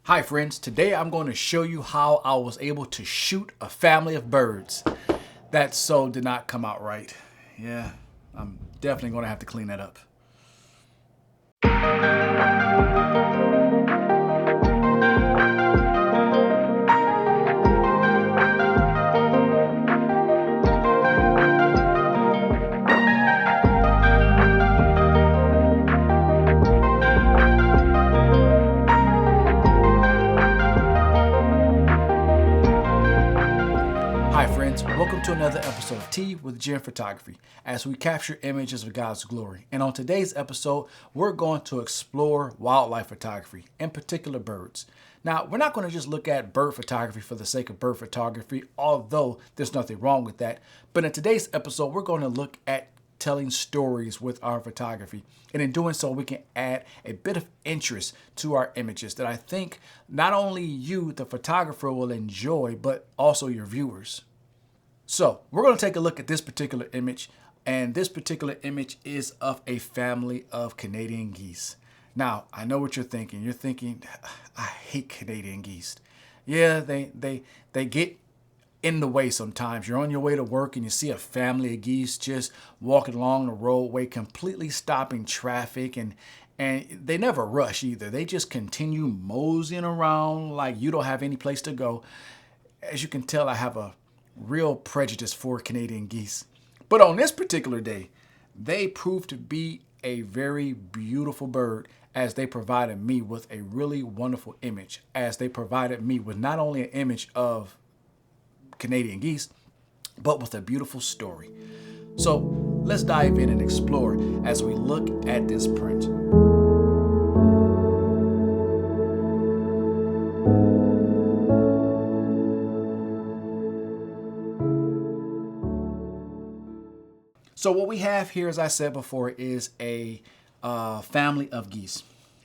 Hi friends, today I'm going to show you how I was able to shoot a family of birds. That so did not come out right. Yeah, I'm definitely going to have to clean that up. Hi friends, welcome to another episode of Tea with G and Photography as we capture images of God's glory. And on today's episode, we're going to explore wildlife photography, in particular birds. Now, we're not going to just look at bird photography for the sake of bird photography, although there's nothing wrong with that. But in today's episode, we're going to look at telling stories with our photography. And in doing so, we can add a bit of interest to our images that I think not only you, the photographer, will enjoy, but also your viewers. So we're going to take a look at this particular image, and this particular image is of a family of Canadian geese. Now, I know what you're thinking. You're thinking, I hate Canadian geese. Yeah, they get in the way sometimes. You're on your way to work and you see a family of geese just walking along the roadway, completely stopping traffic, and they never rush either. They just continue moseying around like you don't have any place to go. As you can tell, I have a real prejudice for Canadian geese. But on this particular day, they proved to be a very beautiful bird as they provided me with a really wonderful image, as they provided me with not only an image of Canadian geese, but with a beautiful story. So let's dive in and explore as we look at this print. So what we have here, as I said before, is a family of geese.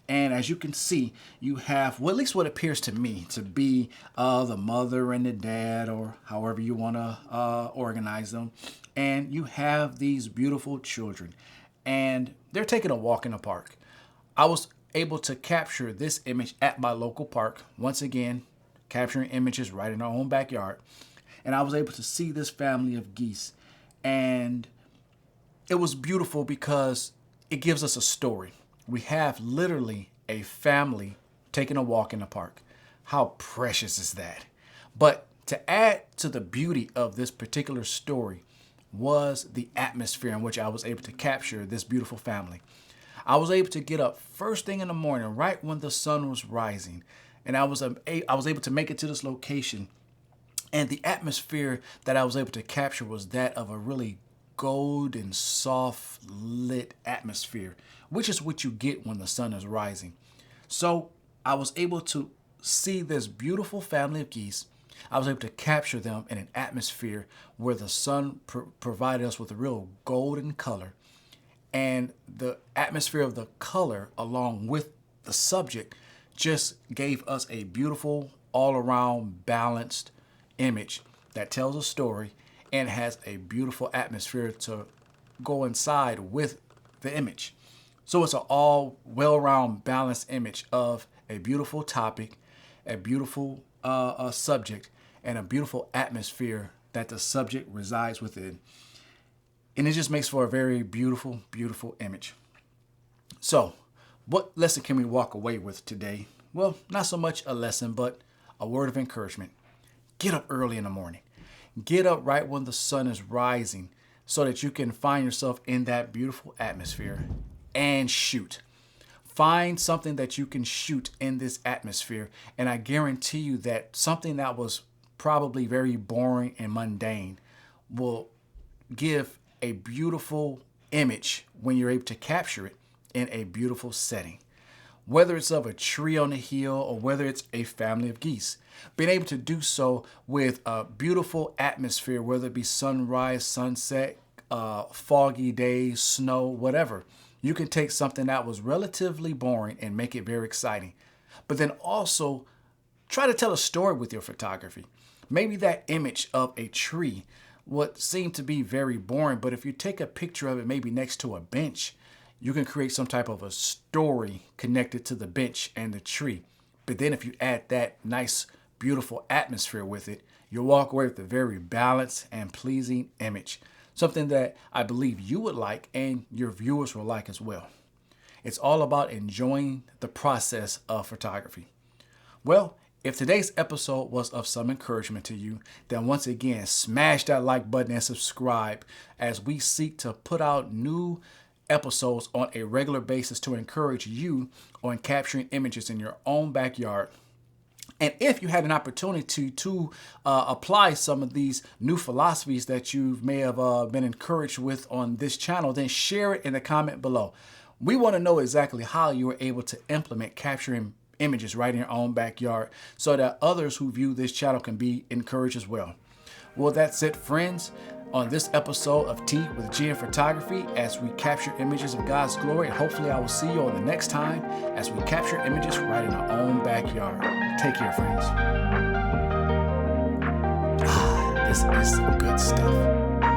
And as you can see, you have, well, at least what appears to me to be the mother and the dad, or however you want to organize them. And you have these beautiful children, and they're taking a walk in a park. I was able to capture this image at my local park. Once again, capturing images right in our own backyard. And I was able to see this family of geese. And it was beautiful because it gives us a story. We have literally a family taking a walk in the park. How precious is that? But to add to the beauty of this particular story was the atmosphere in which I was able to capture this beautiful family. I was able to get up first thing in the morning, right when the sun was rising, and I was able to make it to this location. And the atmosphere that I was able to capture was that of a really golden, soft lit atmosphere, which is what you get when the sun is rising. So I was able to see this beautiful family of geese. I was able to capture them in an atmosphere where the sun provided us with a real golden color, and the atmosphere of the color along with the subject just gave us a beautiful all-around balanced image that tells a story and has a beautiful atmosphere to go inside with the image. So it's an all well-round balanced image of a beautiful topic, a beautiful subject, and a beautiful atmosphere that the subject resides within. And it just makes for a very beautiful, beautiful image. So what lesson can we walk away with today? Well, not so much a lesson, but a word of encouragement. Get up early in the morning. Get up right when the sun is rising so that you can find yourself in that beautiful atmosphere and shoot. Find something that you can shoot in this atmosphere, and I guarantee you that something that was probably very boring and mundane will give a beautiful image when you're able to capture it in a beautiful setting. Whether it's of a tree on a hill or whether it's a family of geese, being able to do so with a beautiful atmosphere, whether it be sunrise, sunset, foggy days, snow, whatever. You can take something that was relatively boring and make it very exciting. But then also try to tell a story with your photography. Maybe that image of a tree would seem to be very boring, but if you take a picture of it maybe next to a bench, you can create some type of a story connected to the bench and the tree. But then if you add that nice, beautiful atmosphere with it, you'll walk away with a very balanced and pleasing image. Something that I believe you would like and your viewers will like as well. It's all about enjoying the process of photography. Well, if today's episode was of some encouragement to you, then once again, smash that like button and subscribe as we seek to put out new episodes on a regular basis to encourage you on capturing images in your own backyard. And if you had an opportunity to apply some of these new philosophies that you may have been encouraged with on this channel, then share it in the comment below. We want to know exactly how you were able to implement capturing images right in your own backyard so that others who view this channel can be encouraged as well. Well, that's it, friends, on this episode of Tea with G and Photography as we capture images of God's glory. And hopefully I will see you on the next time as we capture images right in our own backyard. Take care, friends. This is some good stuff.